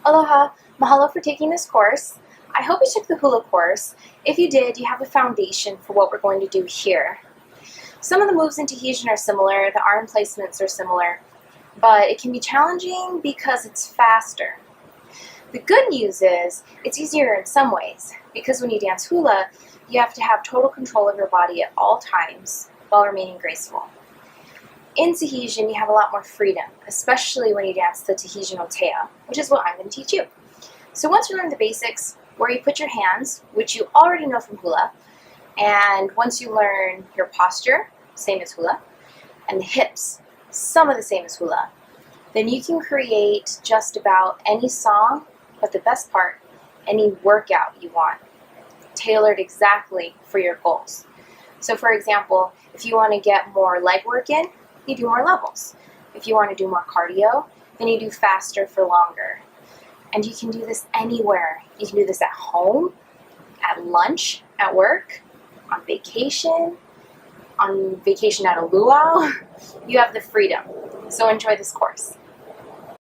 Aloha! Mahalo for taking this course. I hope you took the hula course. If you did, you have a foundation for what we're going to do here. Some of the moves in Tahitian are similar, the arm placements are similar, but it can be challenging because it's faster. The good news is it's easier in some ways, because when you dance hula, you have to have total control of your body at all times while remaining graceful. In Tahitian, you have a lot more freedom, especially when you dance the Tahitian Ote'a, which is what I'm going to teach you. So once you learn the basics, where you put your hands, which you already know from hula, and once you learn your posture, same as hula, and the hips, some of the same as hula, then you can create just about any song, but the best part, any workout you want, tailored exactly for your goals. So for example, if you want to get more leg work in, you do more levels. If you want to do more cardio, then you do faster for longer. And you can do this anywhere. You can do this at home, at lunch, at work, on vacation at a luau. You have the freedom. So enjoy this course.